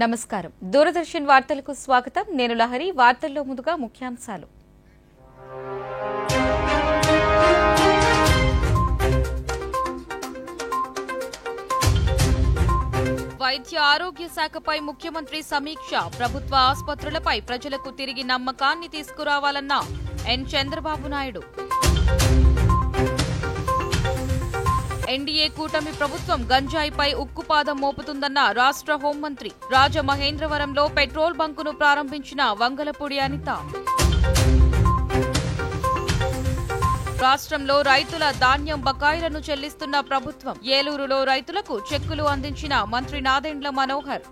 నమస్కారం. దూరదర్శన్ వార్తలకు స్వాగతం. నేను లహరి. వార్తల్లో ముందుగా ముఖ్యాంశాలు. వైద్య ఆరోగ్య శాఖపై ముఖ్యమంత్రి సమీక్ష. ప్రభుత్వ ఆసుపత్రులపై ప్రజలకు తిరిగి నమ్మకాన్ని తీసుకురావాలన్న ఎన్ చంద్రబాబు నాయుడు. ఎన్డీఏ కూటమి ప్రభుత్వం గంజాయిపై ఉక్కుపాదం మోపుతుందన్న రాష్ట్ర హోంమంత్రి. రాజమహేంద్రవరంలో పెట్రోల్ బంకును ప్రారంభించిన వంగలపూడి అనిత. రాష్ట్రంలో రైతుల ధాన్యం బకాయిలను చెల్లిస్తున్న ప్రభుత్వం. ఏలూరులో రైతులకు చెక్కులు అందించిన మంత్రి నాదెండ్ల మనోహర్.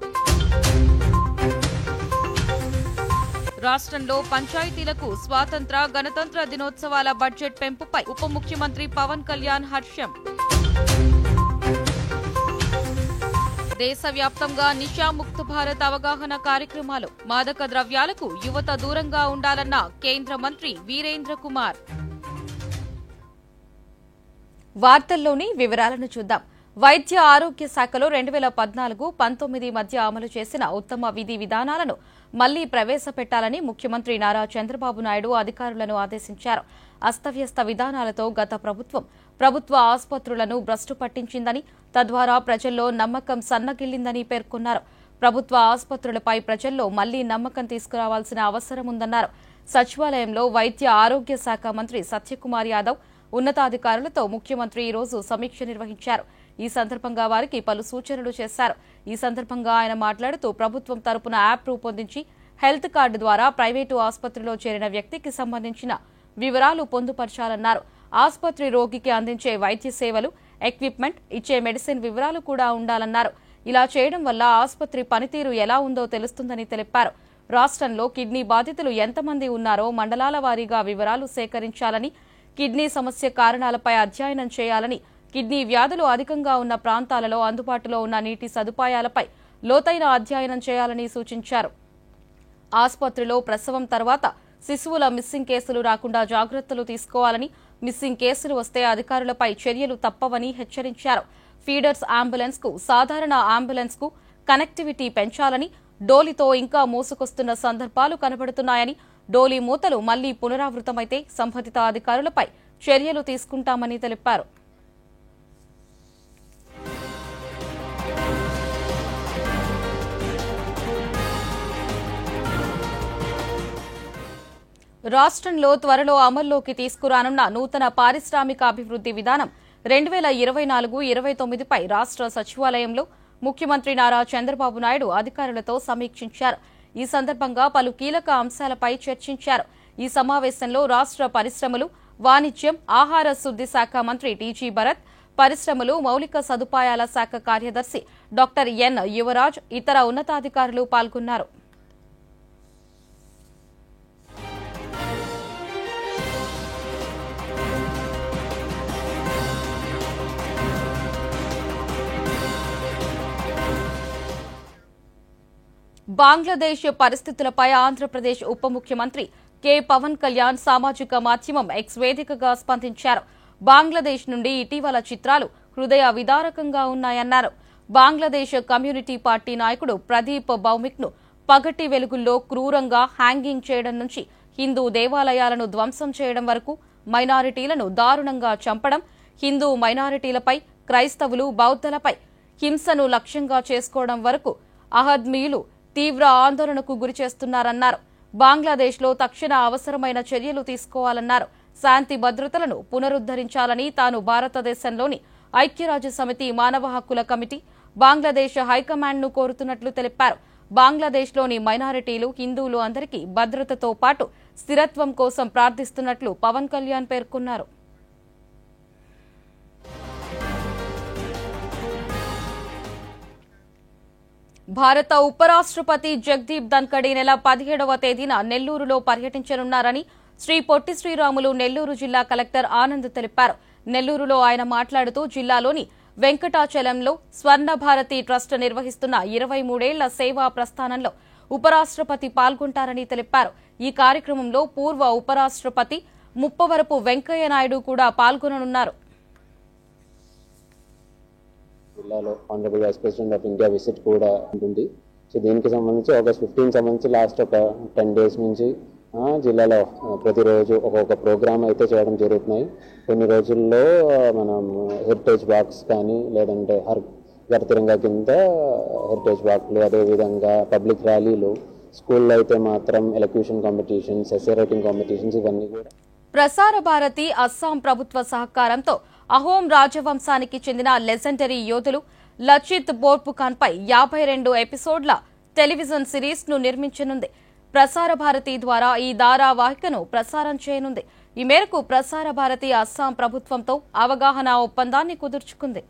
రాష్ట్రంలో పంచాయతీలకు స్వాతంత్ర గణతంత్ర దినోత్సవాల బడ్జెట్ పెంపుపై ఉప ముఖ్యమంత్రి పవన్ కళ్యాణ్ హర్షం. దేశవ్యాప్తంగా నిషాముక్త భారత్ అవగాహన కార్యక్రమాలు. మాదక ద్రవ్యాలకు యువత దూరంగా ఉండాలన్న కేంద్ర మంత్రి వీరేంద్ర కుమార్. వార్తల్లోని వివరాలను చూద్దాం. వైద్య ఆరోగ్య శాఖలో 2014-19 మధ్య అమలు చేసిన ఉత్తమ విధి విధానాలను మళ్లీ ప్రవేశపెట్టాలని ముఖ్యమంత్రి నారా చంద్రబాబు నాయుడు అధికారులను ఆదేశించారు. అస్తవ్యస్త విధానాలతో గత ప్రభుత్వ ఆసుపత్రులను భ్రష్టు పట్టించిందని, తద్వారా ప్రజల్లో నమ్మకం సన్నగిల్లిందని పేర్కొన్నారు. ప్రభుత్వ ఆసుపత్రులపై ప్రజల్లో మళ్లీ నమ్మకం తీసుకురావాల్సిన అవసరం ఉందన్నారు. సచివాలయంలో వైద్య ఆరోగ్య శాఖ మంత్రి సత్యకుమార్ యాదవ్ ఉన్నతాధికారులతో ముఖ్యమంత్రి ఈ రోజు సమీక్ష నిర్వహించారు. ఈ సందర్భంగా వారికి పలు సూచనలు చేశారు. ఈ సందర్భంగా ఆయన మాట్లాడుతూ ప్రభుత్వం తరపున యాప్ రూపొందించి హెల్త్ కార్డు ద్వారా ప్రైవేటు ఆసుపత్రిలో చేరిన వ్యక్తికి సంబంధించిన వివరాలు పొందుపరచాలన్నారు. ఆసుపత్రి రోగికి అందించే వైద్య సేవలు, ఎక్విప్మెంట్, ఇచ్చే మెడిసిన్ వివరాలు కూడా ఉండాలన్నారు. ఇలా చేయడం వల్ల ఆసుపత్రి పనితీరు ఎలా ఉందో తెలుస్తుందని తెలిపారు. రాష్ట్రంలో కిడ్నీ బాధితులు ఎంతమంది ఉన్నారో మండలాల వారీగా వివరాలు సేకరించాలని, కిడ్నీ సమస్య కారణాలపై అధ్యయనం చేయాలని, కిడ్నీ వ్యాధులు అధికంగా ఉన్న ప్రాంతాలలో అందుబాటులో ఉన్న నీటి సదుపాయాలపై లోతైన అధ్యయనం చేయాలని సూచించారు. ఆసుపత్రిలో ప్రసవం తర్వాత శిశువుల మిస్సింగ్ కేసులు రాకుండా జాగ్రత్తలు తీసుకోవాలని, మిస్సింగ్ కేసులు వస్తే అధికారులపై చర్యలు తప్పవని హెచ్చరించారు. ఫీడర్స్ అంబులెన్స్ కు సాధారణ అంబులెన్స్ కు కనెక్టివిటీ పెంచాలని, డోలీతో ఇంకా మోసుకొస్తున్న సందర్భాలు కనబడుతున్నాయని, డోలీ మూతలు మళ్లీ పునరావృతమైతే సంబంధిత అధికారులపై చర్యలు తీసుకుంటామని తెలిపారు. రాష్ట్రంలో త్వరలో అమల్లోకి తీసుకురానున్న నూతన పారిశ్రామికాభివృద్ది విధానం 2024-29పై రాష్ట్ర సచివాలయంలో ముఖ్యమంత్రి నారా చంద్రబాబు నాయుడు అధికారులతో సమీక్షించారు. ఈ సందర్భంగా పలు కీలక అంశాలపై చర్చించారు. ఈ సమావేశంలో రాష్ట్ర పరిశ్రమలు, వాణిజ్యం, ఆహార శుద్ది శాఖ మంత్రి టీజీ భరత్, పరిశ్రమలు, మౌలిక సదుపాయాల శాఖ కార్యదర్శి డాక్టర్ ఎన్ యువరాజ్, ఇతర ఉన్నతాధికారులు పాల్గొన్నారు. బంగ్లాదేశ్ పరిస్థితులపై ఆంధ్రప్రదేశ్ ఉప ముఖ్యమంత్రి కె పవన్ కళ్యాణ్ సామాజిక మాధ్యమం ఎక్స్ వేదికగా స్పందించారు. బంగ్లాదేశ్ నుండి ఇటీవల చిత్రాలు హృదయ విదారకంగా ఉన్నాయన్నారు. బంగ్లాదేశ్ కమ్యూనిటీ పార్టీ నాయకుడు ప్రదీప్ భౌమిక్ ను పగటి వెలుగుల్లో క్రూరంగా హ్యాంగింగ్ చేయడం నుంచి హిందూ దేవాలయాలను ధ్వంసం చేయడం వరకు, మైనారిటీలను దారుణంగా చంపడం, హిందూ మైనారిటీలపై, క్రైస్తవులు, బౌద్ధలపై హింసను లక్ష్యంగా చేసుకోవడం వరకు అహద్మీయులు తీవ్ర ఆందోళనకు గురిచేస్తున్నారన్నారు. బంగ్లాదేశ్లో తక్షణ అవసరమైన చర్యలు తీసుకోవాలన్నారు. శాంతి భద్రతలను పునరుద్దరించాలని తాను భారతదేశంలోని ఐక్యరాజ్యసమితి మానవ హక్కుల కమిటీ, బంగ్లాదేశ్ హైకమాండ్ను కోరుతున్నట్లు తెలిపారు. బంగ్లాదేశ్లోని మైనారిటీలు, హిందువులు అందరికీ భద్రతతో పాటు స్థిరత్వం కోసం ప్రార్థిస్తున్నట్లు పవన్ కళ్యాణ్ పేర్కొన్నారు. భారత ఉపరాష్ట్రపతి జగదీప్ ధన్కడ్ ఈ నెల 17వ తేదీన నెల్లూరులో పర్యటించనున్నారని శ్రీ పొట్టి శ్రీరాములు నెల్లూరు జిల్లా కలెక్టర్ ఆనంద్ తెలిపారు. నెల్లూరులో ఆయన మాట్లాడుతూ జిల్లాలోని వెంకటాచలంలో స్వర్ణ భారతి ట్రస్ట్ నిర్వహిస్తున్న 23 ఏళ్ల సేవా ప్రస్థానంలో ఉపరాష్ట్రపతి పాల్గొంటారని తెలిపారు. ఈ కార్యక్రమంలో పూర్వ ఉపరాష్ట్రపతి ముప్పవరపు వెంకయ్య నాయుడు కూడా పాల్గొననున్నారు. జిల్లాలో honourable vice president of India visit కూడా ఉంటుంది. సో దీనికి సంబంధించి ఆగస్ట్ 15 సంబంధించి లాస్ట్ ఒక 10 days నుంచి జిల్లాలో ప్రతిరోజు ఒక్కొక్క ప్రోగ్రామ్ అయితే చేయడం జరుగుతున్నాయి. కొన్ని రోజుల్లో మనం హెరిటేజ్ వాక్స్ కానీ లేదంటే ఘర్ తిరంగా కింద హెరిటేజ్ వాక్లు, అదేవిధంగా పబ్లిక్ ర్యాలీలు, స్కూల్లో అయితే మాత్రం elocution competitions, essay writing competitions ఇవన్నీ కూడా. ప్రసార భారతి అస్సాం ప్రభుత్వ సహకారంతో అహోం రాజవంశానికి చెందిన లెజెండరీ యోధులు లచిత్ బోర్పుఖాన్ పై 52 ఎపిసోడ్ల టెలివిజన్ సిరీస్ ను నిర్మించనుంది. ప్రసార భారతి ద్వారా ఈ ధారావాహికను ప్రసారం చేయనుంది. ఈ మేరకు ప్రసార భారతి అస్సాం ప్రభుత్వంతో అవగాహన ఒప్పందాన్ని కుదుర్చుకుంది.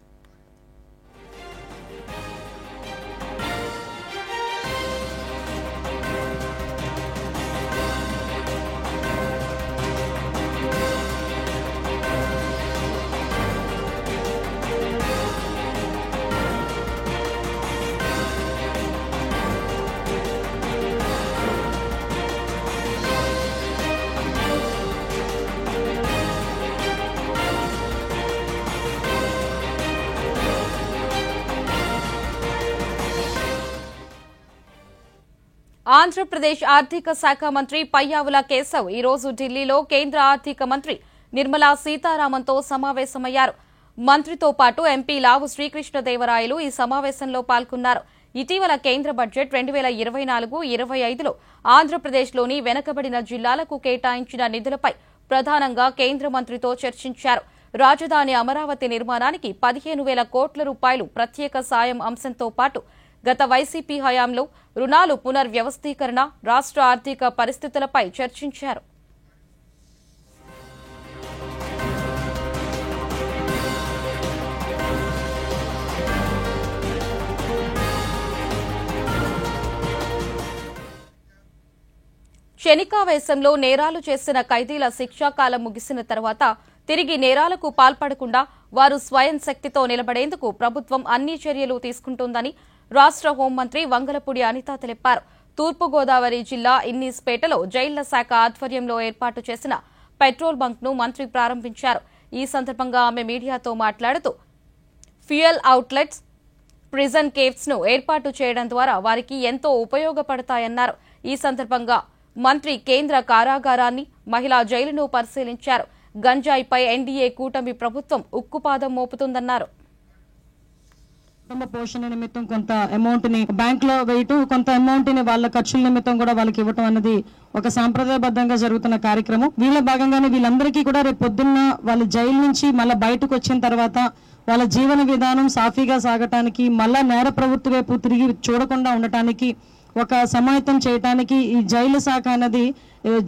ఆంధ్రప్రదేశ్ ఆర్థిక శాఖ మంత్రి పయ్యావుల కేశవ్ ఈ రోజు ఢిల్లీలో కేంద్ర ఆర్థిక మంత్రి నిర్మలా సీతారామన్తో సమావేశమయ్యారు. మంత్రితో పాటు ఎంపీ లావు శ్రీకృష్ణదేవరాయలు ఈ సమావేశంలో పాల్గొన్నారు. ఇటీవల కేంద్ర బడ్జెట్ 2024-25లో ఆంధ్రప్రదేశ్లోని వెనుకబడిన జిల్లాలకు కేటాయించిన నిధులపై ప్రధానంగా కేంద్ర మంత్రితో చర్చించారు. రాజధాని అమరావతి నిర్మాణానికి 15,000 కోట్ల రూపాయలు ప్రత్యేక సాయం అంశంతో పాటు గత వైసీపీ హయాంలో రుణాలు పునర్వ్యవస్థీకరణ, రాష్ట్ర ఆర్థిక పరిస్థితులపై చర్చించారు. క్షణికావేశంలో నేరాలు చేసిన ఖైదీల శిక్షాకాలం ముగిసిన తర్వాత తిరిగి నేరాలకు పాల్పడకుండా వారు స్వయం శక్తితో నిలబడేందుకు ప్రభుత్వం అన్ని చర్యలు తీసుకుంటోందని రాష్ట్ర హోంమంత్రి వంగలపూడి అనిత తెలిపారు. తూర్పుగోదావరి జిల్లా ఇన్నీస్పేటలో జైళ్ల శాఖ ఆధ్వర్యంలో ఏర్పాటు చేసిన పెట్రోల్ బంక్ ను మంత్రి ప్రారంభించారు. ఈ సందర్భంగా ఆమె మీడియాతో మాట్లాడుతూ ఫ్యూయల్ అవుట్లెట్స్, ప్రిజన్ కేవ్స్ ను ఏర్పాటు చేయడం ద్వారా వారికి ఎంతో ఉపయోగపడతాయన్నారు. ఈ సందర్భంగా మంత్రి కేంద్ర కారాగారాన్ని, మహిళా జైలును పరిశీలించారు. గంజాయిపై ఎన్డీఏ కూటమి ప్రభుత్వం ఉక్కుపాదం మోపుతుందన్నారు. కుటుంబ పోషణ నిమిత్తం కొంత అమౌంట్ ని బ్యాంక్ లో వేయటం, కొంత అమౌంట్ ని వాళ్ళ ఖర్చుల నిమిత్తం కూడా వాళ్ళకి ఇవ్వటం అనేది ఒక సాంప్రదాయబద్ధంగా జరుగుతున్న కార్యక్రమం. వీళ్ళ భాగంగానే వీళ్ళందరికీ కూడా రేపు పొద్దున్న వాళ్ళ జైలు నుంచి మళ్ళీ బయటకు వచ్చిన తర్వాత వాళ్ళ జీవన విధానం సాఫీగా సాగటానికి, మళ్ళా నేర ప్రవృత్తి వైపు తిరిగి చూడకుండా ఉండటానికి ఒక సమాయత్తం చేయటానికి ఈ జైలు శాఖ అనేది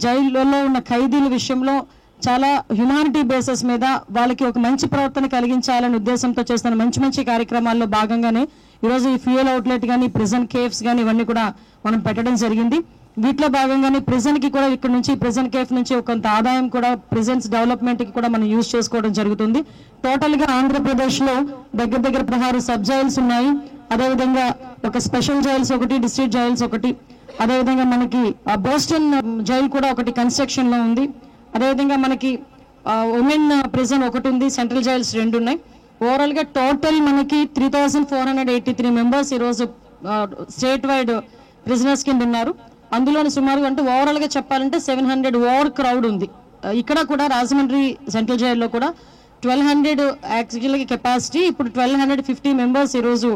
జైలులో ఉన్న ఖైదీల విషయంలో చాలా హ్యుమానిటీ బేసిస్ మీద వాళ్ళకి ఒక మంచి ప్రవర్తన కలిగించాలనే ఉద్దేశంతో చేస్తున్న మంచి మంచి కార్యక్రమాల్లో భాగంగానే ఈరోజు ఈ ఫ్యూయల్ అవుట్లెట్ కానీ, ప్రిజన్ కేవ్స్ కానీ ఇవన్నీ కూడా మనం పెట్టడం జరిగింది. వీటిలో భాగంగానే ప్రిజన్ కి కూడా ఇక్కడ నుంచి ప్రిజన్ కేఫ్ నుంచి కొంత ఆదాయం కూడా ప్రిజన్స్ డెవలప్మెంట్ కి కూడా మనం యూజ్ చేసుకోవడం జరుగుతుంది. టోటల్ గా ఆంధ్రప్రదేశ్ లో దగ్గర 16 సబ్ జైల్స్ ఉన్నాయి. అదేవిధంగా ఒక స్పెషల్ జైల్స్ ఒకటి, డిస్ట్రిక్ట్ జైల్స్ ఒకటి, అదేవిధంగా మనకి బోస్టన్ జైల్ కూడా ఒకటి కన్స్ట్రక్షన్ లో ఉంది. అదేవిధంగా మనకి ఉమెన్ ప్రిజన్ ఒకటి ఉంది, సెంట్రల్ జైల్స్ 2 ఉన్నాయి. ఓవరాల్ గా టోటల్ మనకి 3,483 మెంబర్స్ ఈరోజు స్టేట్ వైడ్ ప్రిజనర్స్ కింద ఉన్నారు. అందులోని సుమారుగా అంటే ఓవరాల్ గా చెప్పాలంటే 700 ఓవర్ క్రౌడ్ ఉంది. ఇక్కడ కూడా రాజమండ్రి సెంట్రల్ జైల్లో కూడా 1,200 యాక్చువల్గా కెపాసిటీ, ఇప్పుడు 1,250 మెంబర్స్ ఈరోజు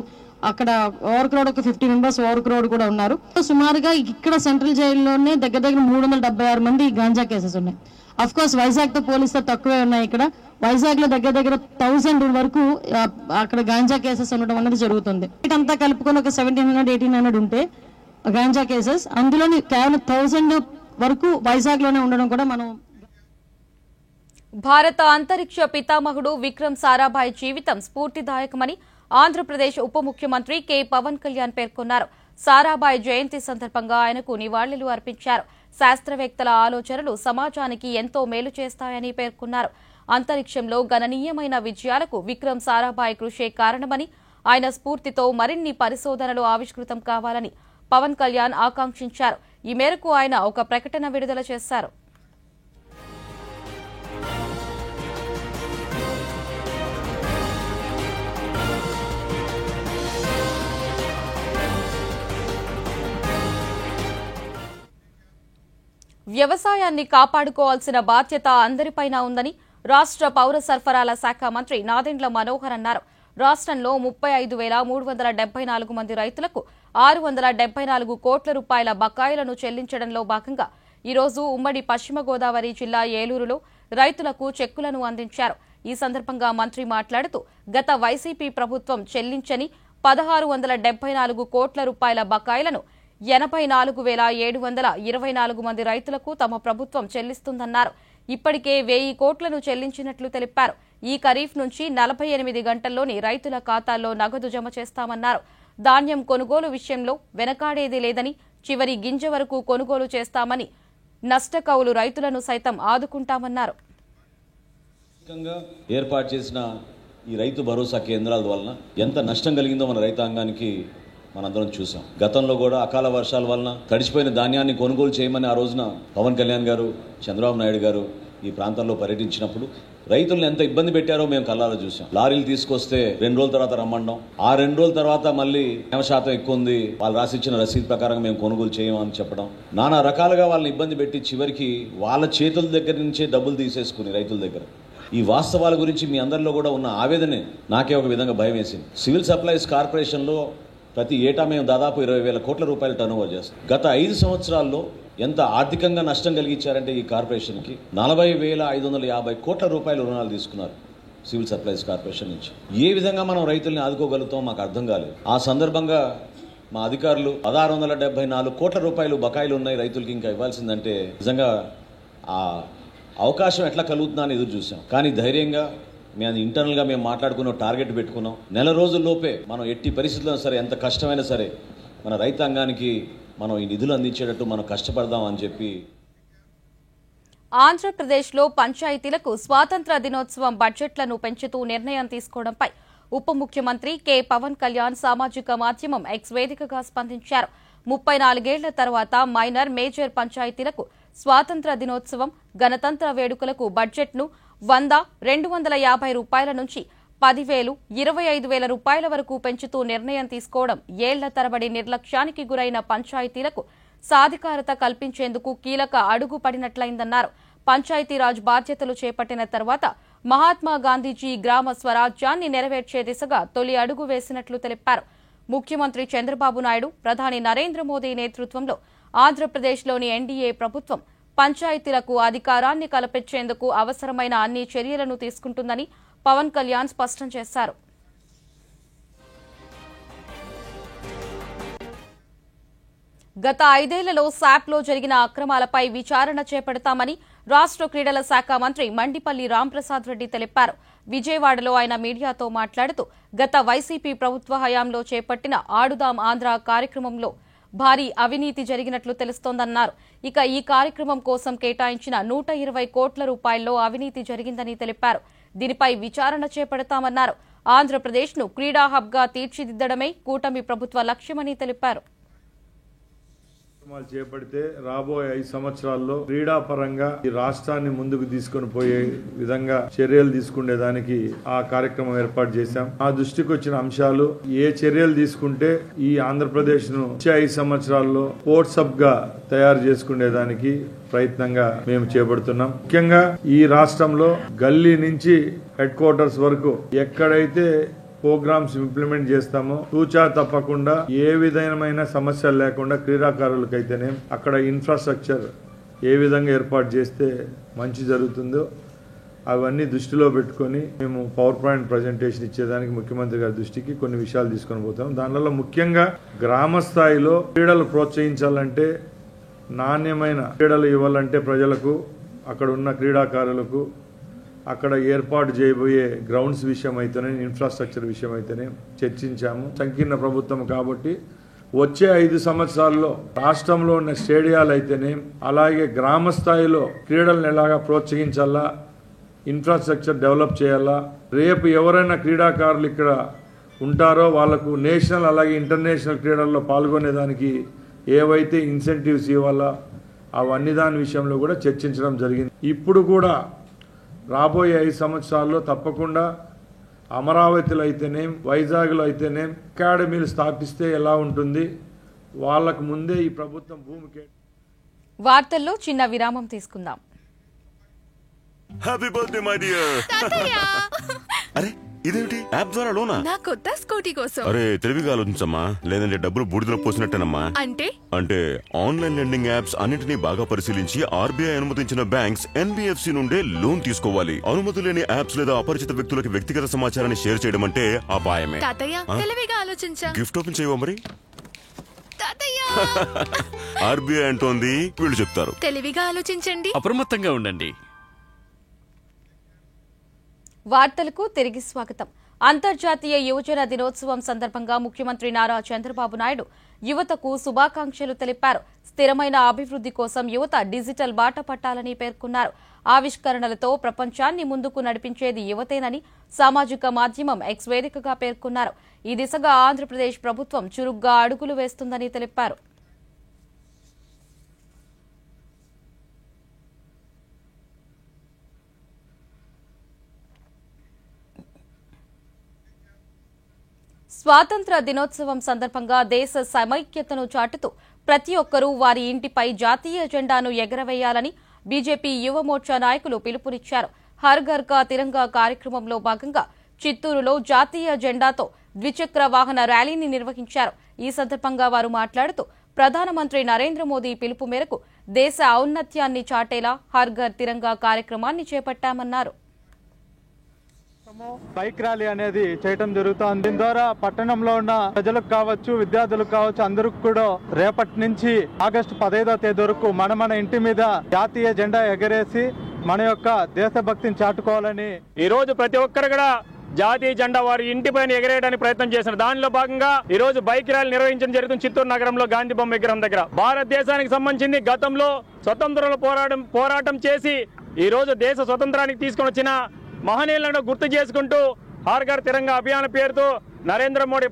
అక్కడ ఓవర్ క్రౌడ్ ఒక 50 మెంబర్స్ ఓవర్ క్రౌడ్ కూడా ఉన్నారు. సుమారుగా ఇక్కడ సెంట్రల్ జైల్లోనే దగ్గర 376 మంది గాంజా కేసెస్ ఉన్నాయి. అఫ్ కోర్స్ వైజాగ్ తో పోలిస్తే తక్కువే ఉన్నాయి. ఇక్కడ వైజాగ్ లో దగ్గర 1,000 వరకు అక్కడ గాంజా కేసెస్ ఉండడం అనేది జరుగుతుంది. ఇదంతా కలుపుకొని ఒక 1,700-1,800 ఉంటే గాంజా కేసెస్, అందులోని కేవలం 1,000 వరకు వైజాగ్ లోనే ఉండడం కూడా మనం. భారత అంతరిక్ష పితామహుడు విక్రమ్ సారాభాయ్ జీవితం స్ఫూర్తిదాయకమని ఆంధ్రప్రదేశ్ ఉప ముఖ్యమంత్రి కె పవన్ కళ్యాణ్ పేర్కొన్నారు. సారాభాయ్ జయంతి సందర్భంగా ఆయనకు నివాళులు అర్పించారు. శాస్త్రవేత్తల ఆలోచనలు సమాజానికి ఎంతో మేలు చేస్తాయని పేర్కొన్నారు. అంతరిక్షంలో గణనీయమైన విజయాలకు విక్రమ్ సారాభాయ్ కృషే కారణమని, ఆయన స్ఫూర్తితో మరిన్ని పరిశోధనలు ఆవిష్కృతం కావాలని పవన్ కళ్యాణ్ ఆకాంక్షించారు. ఈ మేరకు ఆయన ఒక ప్రకటన విడుదల చేశారు. వ్యవసాయాన్ని కాపాడుకోవాల్సిన బాధ్యత అందరిపైన ఉందని రాష్ట్ర పౌర సరఫరాల శాఖ మంత్రి నాదెండ్ల మనోహర్ అన్నారు. రాష్ట్రంలో 35,374 మంది రైతులకు 674 కోట్ల రూపాయల బకాయిలను చెల్లించడంలో భాగంగా ఈరోజు ఉమ్మడి పశ్చిమ గోదావరి జిల్లా ఏలూరులో రైతులకు చెక్కులను అందించారు. ఈ సందర్భంగా మంత్రి మాట్లాడుతూ గత వైసీపీ ప్రభుత్వం చెల్లించని 1,674 కోట్ల రూపాయల బకాయిలను 84,724 మంది రైతులకు తమ ప్రభుత్వం చెల్లిస్తుందన్నారు. ఇప్పటికే 1,000 కోట్లను చెల్లించినట్లు తెలిపారు. ఈ ఖరీఫ్ నుంచి 48 గంటల్లోని రైతుల ఖాతాల్లో నగదు జమ చేస్తామన్నారు. ధాన్యం కొనుగోలు విషయంలో వెనకాడేది లేదని, చివరి గింజ వరకు కొనుగోలు చేస్తామని, నష్టకౌలు రైతులను సైతం ఆదుకుంటామన్నారు. ఏర్పాటు చేసిన ఈ రైతు భరోసా కేంద్రాల వలన ఎంత నష్టం కలిగిందో మన రైతాంగానికి మనందరం చూసాం. గతంలో కూడా అకాల వర్షాల వలన తడిచిపోయిన ధాన్యాన్ని కొనుగోలు చేయమని ఆ రోజున పవన్ కళ్యాణ్ గారు, చంద్రబాబు నాయుడు గారు ఈ ప్రాంతంలో పర్యటించినప్పుడు రైతులను ఎంత ఇబ్బంది పెట్టారో మేము కళ్ళారా చూసాం. లారీలు తీసుకొస్తే 2 రోజుల తర్వాత రమ్మండం, ఆ 2 రోజుల తర్వాత మళ్ళీ 50% ఎక్కువ ఉంది, వాళ్ళు రాసిచ్చిన రసీదు ప్రకారం మేము కొనుగోలు చేయమని చెప్పడం, నానా రకాలుగా వాళ్ళని ఇబ్బంది పెట్టి చివరికి వాళ్ళ చేతుల దగ్గర నుంచే డబ్బులు తీసేసుకుని రైతుల దగ్గర. ఈ వాస్తవాల గురించి మీ అందరిలో కూడా ఉన్న ఆవేదనే నాకే ఒక విధంగా భయం వేసింది. సివిల్ సప్లైస్ కార్పొరేషన్లో ప్రతి ఏటా మేము దాదాపు 20,000 కోట్ల రూపాయలు టర్నోవర్ చేస్తాం. గత 5 సంవత్సరాల్లో ఎంత ఆర్థికంగా నష్టం కలిగించారంటే ఈ కార్పొరేషన్కి 40,550 కోట్ల రూపాయల రుణాలు తీసుకున్నారు సివిల్ సప్లైస్ కార్పొరేషన్ నుంచి. ఏ విధంగా మనం రైతుల్ని ఆదుకోగలుగుతాం మాకు అర్థం కాలేదు. ఆ సందర్భంగా మా అధికారులు 1,674 కోట్ల రూపాయలు బకాయిలు ఉన్నాయి రైతులకి ఇంకా ఇవ్వాల్సిందంటే నిజంగా ఆ అవకాశం ఎట్లా కలుగుతుందా అని ఎదురు చూసాం. కానీ ధైర్యంగా మేము ఇంటర్నల్గా మేము మాట్లాడుకున్న టార్గెట్ పెట్టుకున్నాం. నెల రోజుల్లోపే మనం ఎట్టి పరిస్థితుల్లో సరే, ఎంత కష్టమైనా సరే మన రైతాంగానికి మనం ఈ నిధులు అందించేటట్టు మనం కష్టపడదాం అని చెప్పి. ఆంధ్రప్రదేశ్లో పంచాయతీలకు స్వాతంత్ర దినోత్సవం బడ్జెట్లను పెంచుతూ నిర్ణయం తీసుకోవడంపై ఉప ముఖ్యమంత్రి కె పవన్ కళ్యాణ్ సామాజిక మాధ్యమం ఎక్స్ వేదికగా స్పందించారు. 34 ఏళ్ల తర్వాత మైనర్, మేజర్ పంచాయతీలకు స్వాతంత్ర దినోత్సవం, గణతంత్ర వేడుకలకు బడ్జెట్ను 100, 250 రూపాయల నుంచి 10,000, 25,000 రూపాయల వరకు పెంచుతూ నిర్ణయం తీసుకోవడం ఏళ్ల తరబడి నిర్లక్ష్యానికి గురైన పంచాయతీలకు సాధికారత కల్పించేందుకు కీలక అడుగు పడినట్లయిందన్నారు. పంచాయతీరాజ్ బాధ్యతలు చేపట్టిన తర్వాత మహాత్మా గాంధీజీ గ్రామ స్వరాజ్యాన్ని నెరవేర్చే దిశగా తొలి అడుగు వేసినట్లు తెలిపారు. ముఖ్యమంత్రి చంద్రబాబు నాయుడు, ప్రధాని నరేంద్ర మోదీ నేతృత్వంలో ఆంధ్రప్రదేశ్లోని ఎన్డీఏ ప్రభుత్వం పంచాయతీలకు అధికారాన్ని కల్పించేందుకు అవసరమైన అన్ని చర్యలను తీసుకుంటుందని పవన్ కళ్యాణ్ స్పష్టం చేశారు. గత 5 ఏళ్లలో శాప్లో జరిగిన అక్రమాలపై విచారణ చేపడతామని రాష్ట్ర క్రీడల శాఖ మంత్రి మండిపల్లి రాంప్రసాద్ రెడ్డి తెలిపారు. విజయవాడలో ఆయన మీడియాతో మాట్లాడుతూ గత వైసీపీ ప్రభుత్వ హయాంలో చేపట్టిన ఆడుదాం ఆంధ్ర కార్యక్రమంలో భారీ అవినీతి జరిగినట్లు తెలుస్తోందన్నారు. ఇక ఈ కార్యక్రమం కోసం కేటాయించిన 120 కోట్ల రూపాయల్లో అవినీతి జరిగిందని తెలిపారు. దీనిపై విచారణ చేపడతామన్నారు. ఆంధ్రప్రదేశ్ను క్రీడా హబ్గా తీర్చిదిద్దడమే కూటమి ప్రభుత్వ లక్ష్యమని తెలిపారు. చేపడితే రాబోయే 5 సంవత్సరాల్లో క్రీడా పరంగా ఈ రాష్ట్రాన్ని ముందుకు తీసుకొని పోయే విధంగా చర్యలు తీసుకునేదానికి ఆ కార్యక్రమం ఏర్పాటు చేశాం. ఆ దృష్టికి వచ్చిన అంశాలు, ఏ చర్యలు తీసుకుంటే ఈ ఆంధ్రప్రదేశ్ ను వచ్చే 5 సంవత్సరాల్లో స్పోర్ట్స్ హబ్ గా తయారు చేసుకునేదానికి ప్రయత్నంగా మేము చేపడుతున్నాం. ముఖ్యంగా ఈ రాష్ట్రంలో గల్లీ నుంచి హెడ్ క్వార్టర్స్ వరకు ఎక్కడైతే ప్రోగ్రామ్స్ ఇంప్లిమెంట్ చేస్తామో తూచా తప్పకుండా ఏ విధమైన సమస్యలు లేకుండా క్రీడాకారులకైతేనే అక్కడ ఇన్ఫ్రాస్ట్రక్చర్ ఏ విధంగా ఏర్పాటు చేస్తే మంచి జరుగుతుందో అవన్నీ దృష్టిలో పెట్టుకొని మేము పవర్ పాయింట్ ప్రజెంటేషన్ ఇచ్చేదానికి ముఖ్యమంత్రి గారి దృష్టికి కొన్ని విషయాలు తీసుకొని పోతాం. దానిలో ముఖ్యంగా గ్రామ స్థాయిలో క్రీడలు ప్రోత్సహించాలంటే, నాణ్యమైన క్రీడలు ఇవ్వాలంటే ప్రజలకు, అక్కడ ఉన్న క్రీడాకారులకు అక్కడ ఏర్పాటు చేయబోయే గ్రౌండ్స్ విషయం అయితేనే, ఇన్ఫ్రాస్ట్రక్చర్ విషయం అయితేనే చర్చించాము. సంకీర్ణ ప్రభుత్వం కాబట్టి వచ్చే 5 సంవత్సరాల్లో రాష్ట్రంలో ఉన్న స్టేడియాలు అయితేనే, అలాగే గ్రామ స్థాయిలో క్రీడలను ఎలాగా ప్రోత్సహించాలా, ఇన్ఫ్రాస్ట్రక్చర్ డెవలప్ చేయాలా, రేపు ఎవరైనా క్రీడాకారులు ఇక్కడ ఉంటారో వాళ్లకు నేషనల్ అలాగే ఇంటర్నేషనల్ క్రీడల్లో పాల్గొనేదానికి ఏవైతే ఇన్సెంటివ్స్ ఇవ్వాలా అవన్నీ దాని విషయంలో కూడా చర్చించడం జరిగింది. ఇప్పుడు కూడా రాబోయే 5 సంవత్సరాల్లో తప్పకుండా అమరావతిలో అయితేనేం, వైజాగ్లో అయితేనేం అకాడమీలు స్థాపిస్తే ఎలా ఉంటుంది, వాళ్ళకు ముందే ఈ ప్రభుత్వం భూమి వార్తల్లో చిన్న విరామం తీసుకుందాం. Happy birthday my dear. అరే ఇదేంటి యాప్ ద్వారా లోనా? నా కొత్త స్కూటీ కోసం. అరే తెలివిగా ఆలోచించమ్మా, లేదంటే డబ్బులు బూడిదలో పోసినట్టేనమ్మా. అంటే ఆన్లైన్ లెండింగ్ యాప్స్ అన్నింటినీ బాగా పరిశీలించి ఆర్బీఐ అనుమతించిన బ్యాంక్స్ ఎన్బిఎఫ్సి నుండే లోన్ తీసుకోవాలి. అనుమతి లేని యాప్స్ లేదా అపరిచిత వ్యక్తులకు వ్యక్తిగత సమాచారాన్ని షేర్ చేయడం అంటే అపాయమే. తాతయ్య తెలివిగా ఆలోచించా. గిఫ్ట్ ఓపెన్ చేయవా మరి? ఆర్బీఐ అంటోంది, వీళ్ళు చెప్తారు తెలివిగా ఆలోచించండి, అప్రమత్తంగా ఉండండి. వార్తలకు తిరిగి స్వాగతం. అంతర్జాతీయ యువజన దినోత్సవం సందర్భంగా ముఖ్యమంత్రి నారా చంద్రబాబు నాయుడు యువతకు శుభాకాంక్షలు తెలిపారు. స్థిరమైన అభివృద్ది కోసం యువత డిజిటల్ బాట పట్టాలని పేర్కొన్నారు. ఆవిష్కరణలతో ప్రపంచాన్ని ముందుకు నడిపించేది యువతేనని సామాజిక మాధ్యమం ఎక్స్ వేదికగా పేర్కొన్నారు. ఈ దిశగా ఆంధ్రప్రదేశ్ ప్రభుత్వం చురుగ్గా అడుగులు వేస్తుందని తెలిపారు. స్వాతంత్ర దినోత్సవం సందర్భంగా దేశ సమైక్యతను చాటుతూ ప్రతి ఒక్కరూ వారి ఇంటిపై జాతీయ జెండాను ఎగరవేయాలని బీజేపీ యువ మోర్చా నాయకులు పిలుపునిచ్చారు. హర్ ఘర్ కా తిరంగా కార్యక్రమంలో భాగంగా చిత్తూరులో జాతీయ జెండాతో ద్విచక్ర వాహన ర్యాలీని నిర్వహించారు. ఈ సందర్భంగా వారు మాట్లాడుతూ ప్రధానమంత్రి నరేంద్ర మోదీ పిలుపు మేరకు దేశ ఔన్నత్యాన్ని చాటేలా హర్ ఘర్ తిరంగా కార్యక్రమాన్ని చేపట్టామన్నారు. బైక్ ర్యాలీ అనేది చేయడం జరుగుతుంది. దీని ద్వారా పట్టణంలో ఉన్న ప్రజలకు కావచ్చు, విద్యార్థులకు కావచ్చు, అందరికి కూడా రేపటి నుంచి ఆగస్టు 15వ తేదీ వరకు మన ఇంటి మీద జాతీయ జెండా ఎగరేసి మన యొక్క దేశభక్తిని చాటుకోవాలని ఈ రోజు ప్రతి ఒక్కరు కూడా జాతీయ జెండా వారి ఇంటిపైన ఎగరేయడానికి ప్రయత్నం చేశారు. దానిలో భాగంగా ఈ రోజు బైక్ ర్యాలీ నిర్వహించడం జరుగుతుంది. చిత్తూరు నగరంలో గాంధీ బొమ్మ విగ్రహం దగ్గర భారతదేశానికి సంబంధించి గతంలో స్వతంత్ర పోరాటం చేసి ఈ రోజు దేశ స్వతంత్రానికి తీసుకొని వచ్చిన మహనీయులను గుర్తు చేసుకుంటూ హర్ ఘర్ తిరంగా అభియాన్ పేరుతో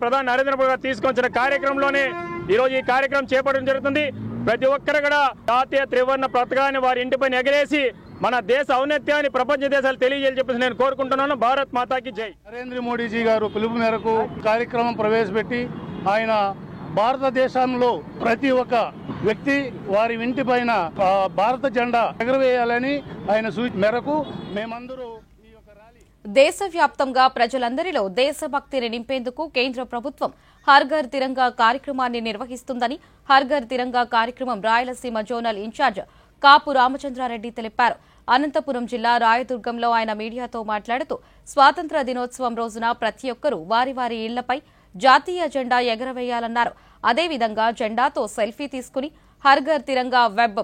ప్రధాని నరేంద్ర మోడీ గారు తీసుకొచ్చిన కార్యక్రమంలోనే ఈ రోజు ఈ కార్యక్రమం చేపట్టడం జరుగుతుంది. ప్రతి ఒక్కరు కూడా జాతీయ త్రివర్ణ పతాకాన్ని వారి ఇంటిపైన ఎగరేసి మన దేశ ఔన్నత్యాన్ని ప్రపంచ దేశాలు తెలియజేయాలని చెప్పేసి నేను కోరుకుంటున్నాను. భారత్ మాతాకి జై. నరేంద్ర మోడీజీ గారు పిలుపు మేరకు కార్యక్రమం ప్రవేశపెట్టి ఆయన భారతదేశంలో ప్రతి ఒక్క వ్యక్తి వారి ఇంటి పైన భారత జెండా ఎగరవేయాలని ఆయన సూచన మేరకు మేమందరూ దేశవ్యాప్తంగా ప్రజలందరిలో దేశభక్తిని నింపేందుకు కేంద్ర ప్రభుత్వం హర్ ఘర్ తిరంగా కార్యక్రమాన్ని నిర్వహిస్తుందని హర్ ఘర్ తిరంగా కార్యక్రమం రాయలసీమ జోనల్ ఇన్ఛార్జ్ కాపు రామచంద్రారెడ్డి తెలిపారు. అనంతపురం జిల్లా రాయదుర్గంలో ఆయన మీడియాతో మాట్లాడుతూ స్వాతంత్ర దినోత్సవం రోజున ప్రతి ఒక్కరూ వారి వారి ఇళ్లపై జాతీయ జెండా ఎగరవేయాలన్నారు. అదేవిధంగా జెండాతో సెల్ఫీ తీసుకుని హర్ ఘర్ తిరంగా వెబ్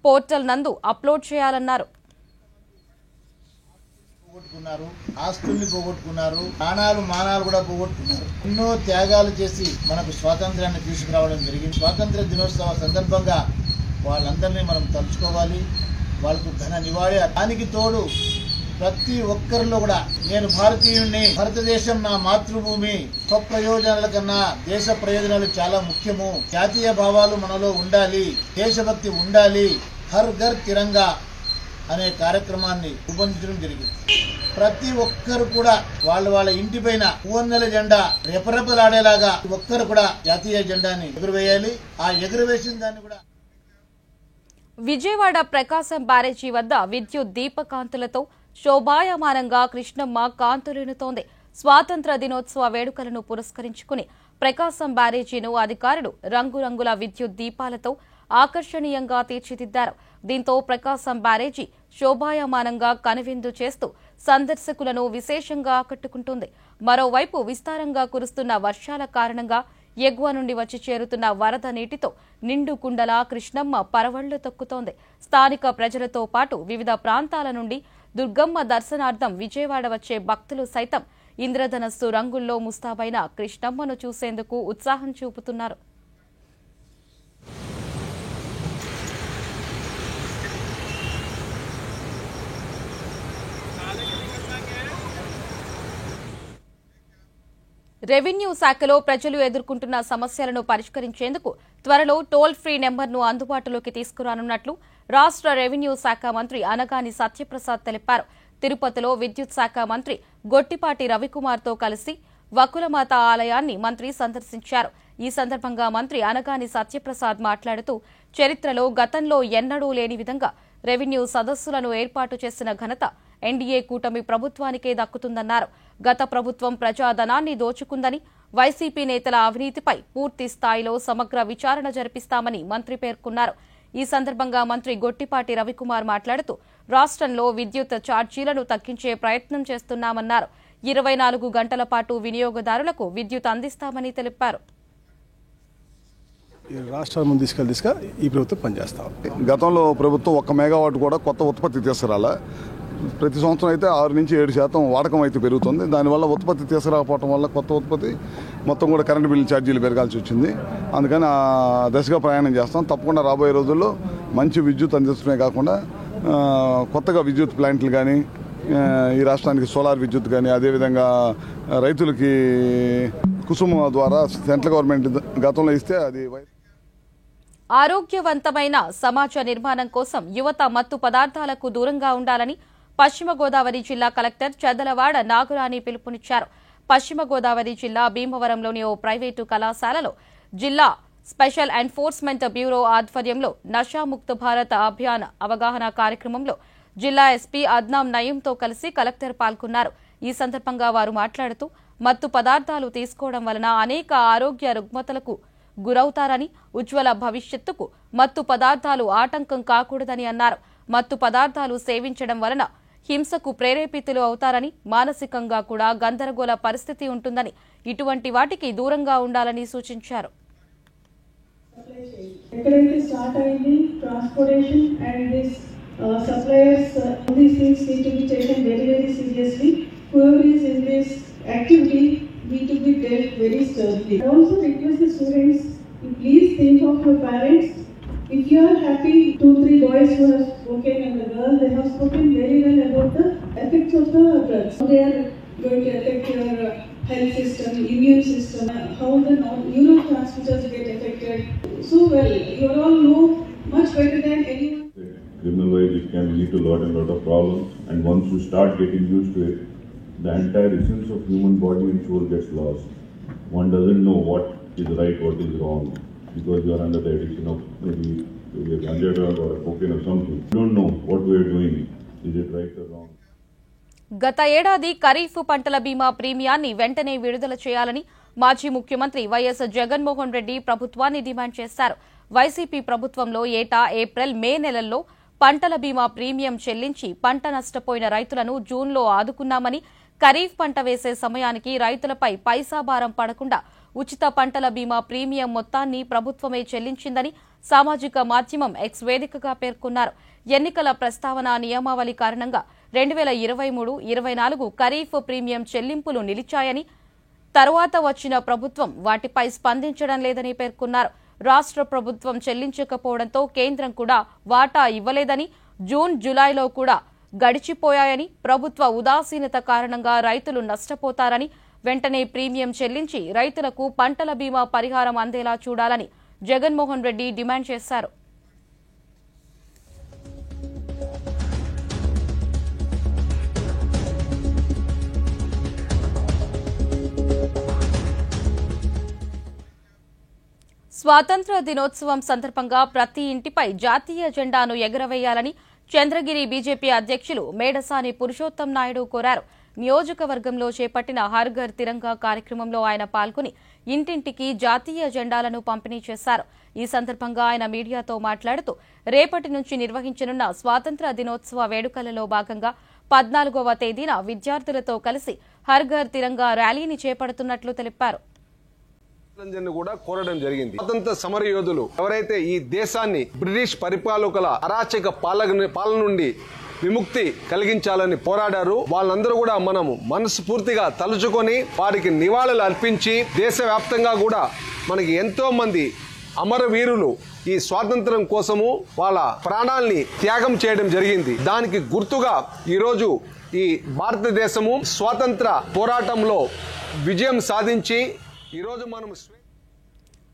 పోర్టల్ నందు అప్లోడ్ చేయాలన్నారు. ఆస్తుల్ని పోగొట్టుకున్నారు, మానాలు కూడా పోగొట్టుకున్నారు. ఎన్నో త్యాగాలు చేసి మనకు స్వాతంత్రాన్ని తీసుకురావడం జరిగింది. స్వాతంత్ర దినోత్సవ సందర్భంగా వాళ్ళందరినీ మనం తలుచుకోవాలి, వాళ్ళకు ఘన నివాళి. దానికి తోడు ప్రతి ఒక్కరిలో కూడా నేను భారతీయుణ్ణి, భారతదేశం నా మాతృభూమి, స్వప్రయోజనాల కన్నా దేశ ప్రయోజనాలు చాలా ముఖ్యము, జాతీయ భావాలు మనలో ఉండాలి, దేశభక్తి ఉండాలి, హర్ ఘర్ తిరంగా అనే కార్యక్రమాన్ని రూపొందించడం జరిగింది. ప్రతి ఒక్కరు కూడా వాళ్ళ ఇంటి పైన పూవన్నెల జెండా రెపరెపలాడేలాగా ఒక్కరు కూడా జాతీయ జెండాని ఎగురవేయాలి. ఆ ఎగురవేసిన దాన్ని కూడా విజయవాడ ప్రకాశం బ్యారేజీ వద్ద విద్యుత్ దీపకాంతులతో శోభాయమానంగా కృష్ణమ్మ కాంతులేనుతోంది. స్వాతంత్ర దినోత్సవ వేడుకలను పురస్కరించుకుని ప్రకాశం బ్యారేజీను అధికారులు రంగురంగుల విద్యుత్ దీపాలతో ఆకర్షణీయంగా తీర్చిదిద్దారు. దీంతో ప్రకాశం బ్యారేజీ శోభాయమానంగా కనువిందు చేస్తూ సందర్శకులను విశేషంగా ఆకట్టుకుంటుంది. మరోవైపు విస్తారంగా కురుస్తున్న వర్షాల కారణంగా ఎగువ నుండి వచ్చి చేరుతున్న వరద నీటితో నిండు కుండలా కృష్ణమ్మ పరవళ్లు తొక్కుతోంది. స్థానిక ప్రజలతో పాటు వివిధ ప్రాంతాల నుండి దుర్గమ్మ దర్శనార్థం విజయవాడ వచ్చే భక్తులు సైతం ఇంద్రధనస్సు రంగుల్లో ముస్తాబైన కృష్ణమ్మను చూసేందుకు ఉత్సాహం చూపుతున్నారు. రెవెన్యూ శాఖలో ప్రజలు ఎదుర్కొంటున్న సమస్యలను పరిష్కరించేందుకు త్వరలో టోల్ ఫ్రీ నెంబర్ను అందుబాటులోకి తీసుకురానున్నట్లు రాష్ట్ర రెవెన్యూ శాఖ మంత్రి అనగాని సత్యప్రసాద్ తెలిపారు. తిరుపతిలో విద్యుత్ శాఖ మంత్రి గొట్టిపాటి రవికుమార్తో కలిసి వకులమాత ఆలయాన్ని మంత్రి సందర్శించారు. ఈ సందర్భంగా మంత్రి అనగాని సత్యప్రసాద్ మాట్లాడుతూ చరిత్రలో గతంలో ఎన్నడూ లేని విధంగా రెవెన్యూ సదస్సులను ఏర్పాటు చేసిన ఘనత ఎన్డీఏ కూటమి ప్రభుత్వానికే దక్కుతుందన్నారు. గత ప్రభుత్వం ప్రజాధనాన్ని దోచుకుందని, వైసీపీ నేతల అవినీతిపై పూర్తి స్థాయిలో సమగ్ర విచారణ జరిపిస్తామని మంత్రి పేర్కొన్నారు. ఈ సందర్భంగా మంత్రి గొట్టిపాటి రవికుమార్ మాట్లాడుతూ రాష్ట్రంలో విద్యుత్ ఛార్జీలను తగ్గించే ప్రయత్నం చేస్తున్నామన్నారు. 24 గంటల పాటు వినియోగదారులకు విద్యుత్ అందిస్తామని తెలిపారు. రాష్ట్రాన్ని ముందు తీసుకెళ్ళి ఈ ప్రభుత్వం పనిచేస్తాం. గతంలో ప్రభుత్వం 1 మెగావాట్ కూడా కొత్త ఉత్పత్తి తీసుకురాలా. ప్రతి సంవత్సరం అయితే 6 నుంచి 7% వాడకం అయితే పెరుగుతుంది. దానివల్ల ఉత్పత్తి తీసుకురాకపోవడం వల్ల కొత్త ఉత్పత్తి మొత్తం కూడా కరెంటు బిల్లు ఛార్జీలు పెరగాల్సి వచ్చింది. అందుకని ఆ దశగా ప్రయాణం చేస్తాం. తప్పకుండా రాబోయే రోజుల్లో మంచి విద్యుత్ అందించడమే కాకుండా కొత్తగా విద్యుత్ ప్లాంట్లు కానీ, ఈ రాష్ట్రానికి సోలార్ విద్యుత్ కానీ, అదేవిధంగా రైతులకి కుసుమ ద్వారా సెంట్రల్ గవర్నమెంట్ గతంలో ఇస్తే అది ఆరోగ్యవంతమైన సమాజ నిర్మాణం కోసం యువత మత్తు పదార్థాలకు దూరంగా ఉండాలని పశ్చిమ గోదావరి జిల్లా కలెక్టర్ చదలవాడ నాగురాణి పిలుపునిచ్చారు. పశ్చిమ గోదావరి జిల్లా భీమవరంలోని ఓ ప్రైవేటు కళాశాలలో జిల్లా స్పెషల్ ఎన్ఫోర్స్మెంట్ బ్యూరో ఆధ్వర్యంలో నషాముక్త భారత్ అభియాన్ అవగాహన కార్యక్రమంలో జిల్లా ఎస్పీ అద్నాం నయీంతో కలిసి కలెక్టర్ పాల్గొన్నారు. ఈ సందర్భంగా వారు మాట్లాడుతూ మత్తు పదార్థాలు తీసుకోవడం వలన అనేక ఆరోగ్య రుగ్మతలకు గురవుతారని, ఉజ్వల భవిష్యత్తుకు మత్తు పదార్థాలు ఆటంకం కాకూడదని అన్నారు. మత్తు పదార్థాలు సేవించడం వలన హింసకు ప్రేరేపితులు అవుతారని, మానసికంగా కూడా గందరగోళ పరిస్థితి ఉంటుందని, ఇటువంటి వాటికి దూరంగా ఉండాలని సూచించారు. need to be dealt very sternly. I also request the students to please think of your parents. If you are happy, 2-3 boys who have spoken and the girl, they have spoken very well about the effects of the drugs. How they are going to affect your health system, immune system, how the neurotransmitters get affected. So well, you all know much better than anyone. Criminal-wise, it can lead to lot of problems, and once you start getting used to it, the entire essence of human body and soul gets lost. One doesn't know what is right, what is wrong, because you are under the addiction of maybe a ganja drug or a cocaine or something. You don't know what we are doing. Is it right or wrong? గత ఏడాది ఖరీఫ్ పంటల బీమా ప్రీమియాన్ని వెంటనే విడుదల చేయాలని మాజీ ముఖ్యమంత్రి YS Jaganmohan Reddy ప్రభుత్వాన్ని డిమాండ్ చేశారు. వైసీపీ ప్రభుత్వంలో ఏటా ఏప్రిల్, మే నెలల్లో పంటల బీమా ప్రీమియం చెల్లించి పంట నష్టపోయిన రైతులను జూన్లో ఆదుకున్నామని, ఖరీఫ్ పంట వేసే సమయానికి రైతులపై పైసా భారం పడకుండా ఉచిత పంటల బీమా ప్రీమియం మొత్తాన్ని ప్రభుత్వమే చెల్లించిందని సామాజిక మాధ్యమం ఎక్స్ వేదికగా పేర్కొన్నారు. ఎన్నికల ప్రస్తావన నియమావళి కారణంగా 2023-24 ఖరీఫ్ ప్రీమియం చెల్లింపులు నిలిచాయని, తరువాత వచ్చిన ప్రభుత్వం వాటిపై స్పందించడం లేదని పేర్కొన్నారు. రాష్ట్ర ప్రభుత్వం చెల్లించకపోవడంతో కేంద్రం కూడా వాటా ఇవ్వలేదని, జూన్, జులైలో కూడా గడిచిపోయాయని, ప్రభుత్వ ఉదాసీనత కారణంగా రైతులు నష్టపోతారని, వెంటనే ప్రీమియం చెల్లించి రైతులకు పంటల బీమా పరిహారం అందేలా చూడాలని జగన్మోహన్ రెడ్డి డిమాండ్ చేశారు. స్వాతంత్ర్య దినోత్సవం సందర్భంగా ప్రతి ఇంటిపై జాతీయ జెండాను ఎగురవేయాలని చంద్రగిరి బీజేపీ అధ్యక్షులు మేడసాని పురుషోత్తం నాయుడు కోరారు. నియోజకవర్గంలో చేపట్టిన హర్ ఘర్ తిరంగా కార్యక్రమంలో ఆయన పాల్గొని ఇంటింటికి జాతీయ జెండాలను పంపిణీ చేశారు. ఈ సందర్భంగా ఆయన మీడియాతో మాట్లాడుతూ రేపటి నుంచి నిర్వహించనున్న స్వాతంత్ర్య దినోత్సవ వేడుకలలో భాగంగా 14వ తేదీన విద్యార్థులతో కలిసి హర్ ఘర్ తిరంగా ర్యాలీని చేపడుతున్నట్లు తెలిపారు. కూడా కోరడం జరిగింది. స్వాతంత్ర సమర యోధులు ఎవరైతే ఈ దేశాన్ని బ్రిటిష్ పరిపాలకుల అరాచక పాలన నుండి విముక్తి కలిగించాలని పోరాడారు, వాళ్ళందరూ కూడా మనము మనస్ఫూర్తిగా తలుచుకొని వారికి నివాళులు అర్పించి దేశవ్యాప్తంగా కూడా మనకి ఎంతో మంది అమరవీరులు ఈ స్వాతంత్రం కోసము వాళ్ళ ప్రాణాల్ని త్యాగం చేయడం జరిగింది. దానికి గుర్తుగా ఈరోజు ఈ భారతదేశము స్వాతంత్ర పోరాటంలో విజయం సాధించి ఈరోజు మనం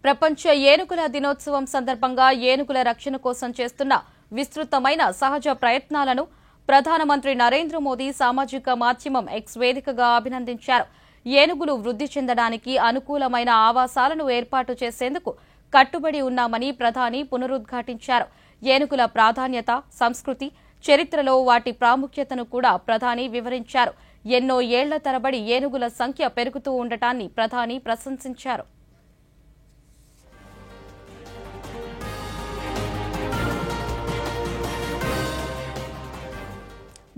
ప్రపంచ ఏనుగుల దినోత్సవం సందర్భంగా ఏనుగుల రక్షణ కోసం చేస్తున్న విస్తృతమైన సహజ ప్రయత్నాలను ప్రధానమంత్రి నరేంద్ర మోదీ సామాజిక మాధ్యమం ఎక్స్ వేదికగా అభినందించారు. ఏనుగులు వృద్ధి చెందడానికి అనుకూలమైన ఆవాసాలను ఏర్పాటు చేసేందుకు కట్టుబడి ఉన్నామని ప్రధాని పునరుద్ఘాటించారు. ఏనుగుల ప్రాధాన్యత, సంస్కృతి, చరిత్రలో వాటి ప్రాముఖ్యతను కూడా ప్రధాని వివరించారు. ఎన్నో ఏళ్ల తరబడి ఏనుగుల సంఖ్య పెరుగుతూ ఉండటాన్ని ప్రధాని ప్రశంసించారు.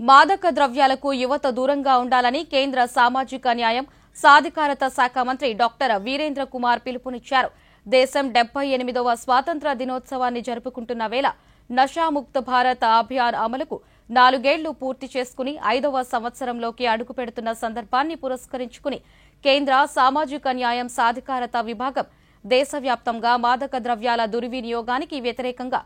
మాదక ద్రవ్యాలకు యువత దూరంగా ఉండాలని కేంద్ర సామాజిక న్యాయం, సాధికారత శాఖ మంత్రి డాక్టర్ వీరేంద్ర కుమార్ పిలుపునిచ్చారు. దేశం 78వ స్వాతంత్ర్య దినోత్సవాన్ని జరుపుకుంటున్న వేళ నషాముక్త భారత్ అభియాన్ అమలుకు 4 ఏళ్లు పూర్తి చేసుకుని 5వ సంవత్సరంలోకి అడుగుపెడుతున్న సందర్భాన్ని పురస్కరించుకుని కేంద్ర సామాజిక న్యాయం, సాధికారత విభాగం దేశవ్యాప్తంగా మాదక ద్రవ్యాల దుర్వినియోగానికి వ్యతిరేకంగా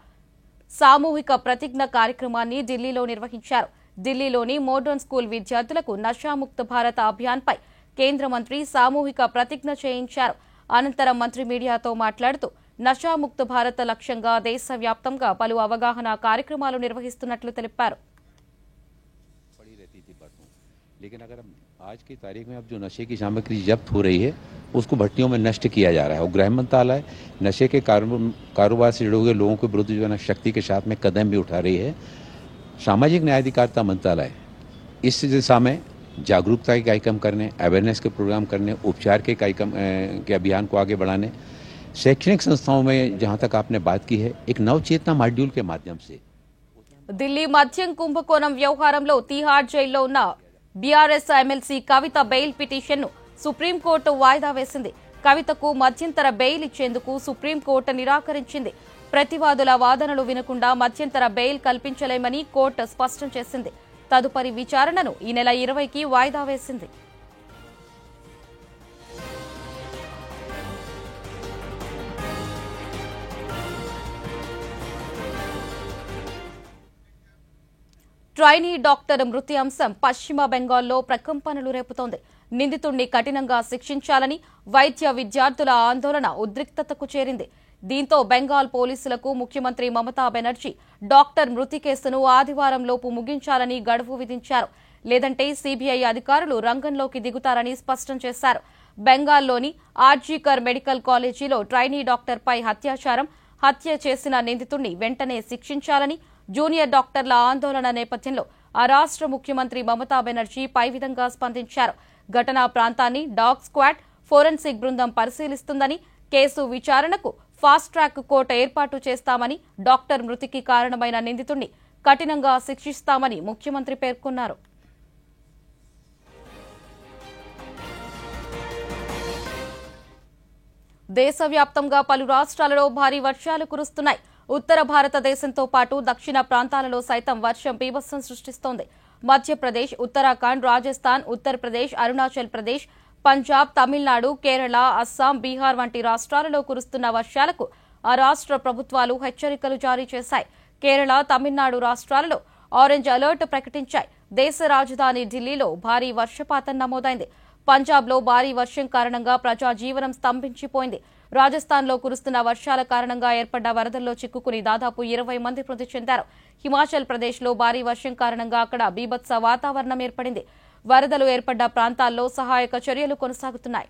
సామూహిక ప్రతిజ్ఞ కార్యక్రమాన్ని ఢిల్లీలో నిర్వహించారు. ఢిల్లీలోని మోడర్న్ స్కూల్ విద్యార్థులకు నషాముక్త భారత్ అభియాన్పై కేంద్ర మంత్రి సామూహిక ప్రతిజ్ఞ చేయించారు. అనంతరం మంత్రి మీడియాతో మాట్లాడుతూ నషాముక్త భారత్ లక్ష్యంగా దేశవ్యాప్తంగా పలు అవగాహన కార్యక్రమాలు నిర్వహిస్తున్నట్లు తెలిపారు. लेकिन अगर आज की तारीख में अब जो नशे की सामग्री जब्त हो रही है उसको भट्टियों में नष्ट किया जा रहा है और गृह मंत्रालय नशे के कारोबार से जुड़े हुए लोगों के विरुद्ध जो है शक्ति के साथ में कदम भी उठा रही है. सामाजिक न्याय अधिकारिता मंत्रालय इस दिशा में जागरूकता के कार्यक्रम करने, अवेयरनेस के प्रोग्राम करने, उपचार के कार्यक्रम के अभियान को आगे बढ़ाने, शैक्षणिक संस्थाओं में जहां तक आपने बात की है एक नवचेतना मॉड्यूल के माध्यम से ఢిల్లీ మద్యం కుంభకోణం వ్యవహారంలో తిహార్ జైల్లో ఉన్న బీఆర్ఎస్ ఎమ్మెల్సీ కవిత బెయిల్ పిటిషన్ను సుప్రీంకోర్టు వాయిదా వేసింది. కవితకు మధ్యంతర బెయిల్ ఇచ్చేందుకు సుప్రీంకోర్టు నిరాకరించింది. ప్రతివాదుల వాదనలు వినకుండా మధ్యంతర బెయిల్ కల్పించలేమని కోర్టు స్పష్టం చేసింది. తదుపరి విచారణను ఈ నెల 20కి వాయిదా వేసింది. ట్రైనీ డాక్టర్ మృతి అంశం పశ్చిమ బెంగాల్లో ప్రకంపనలు రేపుతోంది. నిందితుడిని కఠినంగా శిక్షించాలని వైద్య విద్యార్థుల ఆందోళన ఉద్రిక్తతకు చేరింది. దీంతో బెంగాల్ పోలీసులకు ముఖ్యమంత్రి మమతా బెనర్జీ డాక్టర్ మృతి కేసును ఆదివారంలోపు ముగించాలని గడువు విధించారు. లేదంటే సీబీఐ అధికారులు రంగంలోకి దిగుతారని స్పష్టం చేశారు. బెంగాల్లోని ఆర్జీకర్ మెడికల్ కాలేజీలో ట్రైనీ డాక్టర్పై హత్య చేసిన నిందితుడిని వెంటనే శిక్షించాలని జూనియర్ డాక్టర్ల ఆందోళన నేపథ్యంలో ఆ రాష్ట్ర ముఖ్యమంత్రి మమతా బెనర్జీ పై విధంగా స్పందించారు. ఘటనా ప్రాంతాన్ని డాగ్ స్క్వాడ్, ఫోరెన్సిక్ బృందం పరిశీలిస్తుందని, కేసు విచారణకు ఫాస్ట్ ట్రాక్ కోర్టు ఏర్పాటు చేస్తామని, డాక్టర్ మృతికి కారణమైన నిందితుడిని కఠినంగా శిక్షిస్తామని ముఖ్యమంత్రి పేర్కొన్నారు. దేశవ్యాప్తంగా పలు రాష్ట్రాలలో భారీ వర్షాలు కురుస్తున్నాయి. ఉత్తర భారతదేశంతో పాటు దక్షిణ ప్రాంతాలలో సైతం వర్షం బీభత్సం సృష్టిస్తోంది. మధ్యప్రదేశ్, ఉత్తరాఖండ్, రాజస్థాన్, ఉత్తరప్రదేశ్, అరుణాచల్ ప్రదేశ్, పంజాబ్, తమిళనాడు, కేరళ, అస్సాం, బీహార్ వంటి రాష్ట్రాలలో కురుస్తున్న వర్షాలకు ఆ రాష్ట్ర ప్రభుత్వాలు హెచ్చరికలు జారీ చేశాయి. కేరళ, తమిళనాడు రాష్ట్రాలలో ఆరెంజ్ అలర్ట్ ప్రకటించాయి. దేశ రాజధాని ఢిల్లీలో భారీ వర్షపాతం నమోదైంది. పంజాబ్లో భారీ వర్షం కారణంగా ప్రజాజీవనం స్తంభించిపోయింది. రాజస్థాన్లో కురుస్తున్న వర్షాల కారణంగా ఏర్పడ్డ వరదల్లో చిక్కుకుని దాదాపు 20 మంది మృతి చెందారు. హిమాచల్ ప్రదేశ్లో భారీ వర్షం కారణంగా అక్కడ బీభత్స వాతావరణం ఏర్పడింది. వరదలు ఏర్పడ్డ ప్రాంతాల్లో సహాయక చర్యలు కొనసాగుతున్నాయి.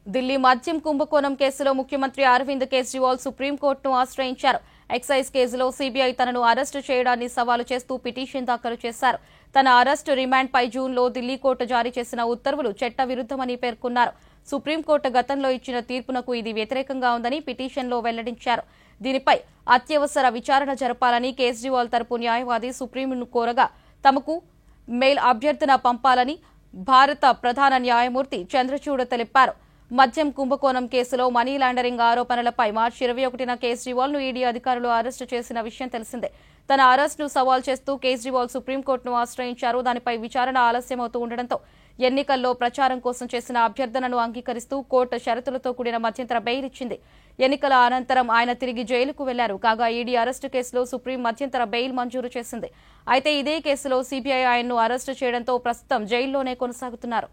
ఢిల్లీ మద్యం కుంభకోణం కేసులో ముఖ్యమంత్రి అరవింద్ కేజ్రీవాల్ సుప్రీంకోర్టును ఆశ్రయించారు. ఎక్సైజ్ కేసులో సీబీఐ తనను అరెస్టు చేయడాన్ని సవాలు చేస్తూ పిటిషన్ దాఖలు చేశారు. తన అరెస్టు రిమాండ్పై జూన్లో ఢిల్లీ కోర్టు జారీ చేసిన ఉత్తర్వులు చట్టవిరుద్దమని పేర్కొన్నారు. సుప్రీంకోర్టు గతంలో ఇచ్చిన తీర్పునకు ఇది వ్యతిరేకంగా ఉందని పిటిషన్లో వెల్లడించారు. దీనిపై అత్యవసర విచారణ జరపాలని కేజ్రీవాల్ తరపు న్యాయవాది సుప్రీంను కోరగా తమకు మెయిల్ అభ్యర్థన పంపాలని భారత ప్రధాన న్యాయమూర్తి చంద్రచూడ్ తెలిపారు. మద్యం కుంభకోణం కేసులో మనీ లాండరింగ్ ఆరోపణలపై మార్చి 21న కేజ్రీవాల్ ను ఈడీ అధికారులు అరెస్టు చేసిన విషయం తెలిసిందే. తన అరెస్టును సవాల్ చేస్తూ కేజ్రీవాల్ సుప్రీంకోర్టును ఆశ్రయించారు. దానిపై విచారణ ఆలస్యమవుతూ ఉండడంతో ఎన్నికల్లో ప్రచారం కోసం చేసిన అభ్యర్థనను అంగీకరిస్తూ కోర్టు షరతులతో కూడిన మధ్యంతర బెయిల్ ఇచ్చింది. ఎన్నికల అనంతరం ఆయన తిరిగి జైలుకు వెళ్లారు. కాగా ఈడీ అరెస్టు కేసులో సుప్రీం మధ్యంతర బెయిల్ మంజూరు చేసింది. అయితే ఇదే కేసులో సీబీఐ ఆయన్ను అరెస్టు చేయడంతో ప్రస్తుతం జైల్లోనే కొనసాగుతున్నారు.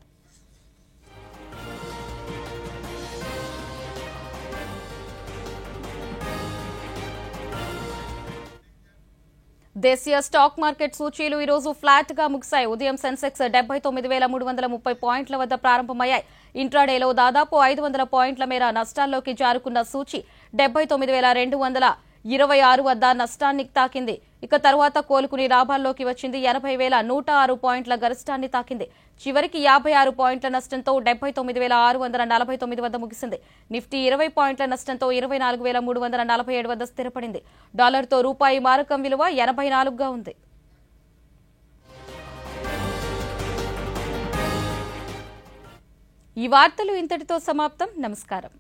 దేశీయ స్టాక్ మార్కెట్ సూచీలు ఈ రోజు ఫ్లాట్ గా ముగిశాయి. ఉదయం సెన్సెక్స్ 79,330 పాయింట్ల వద్ద ప్రారంభమయ్యాయి. ఇంట్రాడేలో దాదాపు 500 పాయింట్ల మేర నష్టాల్లోకి జారుకున్న సూచీ 79,226 వద్ద నష్టాన్ని తాకింది. ఇక తర్వాత కోలుకుని లాభాల్లోకి వచ్చింది. 80,106 పాయింట్ల గరిష్టాన్ని తాకింది. చివరికి 56 పాయింట్ల నష్టంతో 79,649 వద్ద ముగిసింది. నిఫ్టీ 20 పాయింట్ల నష్టంతో 24,347 వద్ద స్థిరపడింది. డాలర్తో రూపాయి మారకం విలువ 84గా ఉంది. ఈ వార్తలు ఇంతటితో సమాప్తం. నమస్కారం.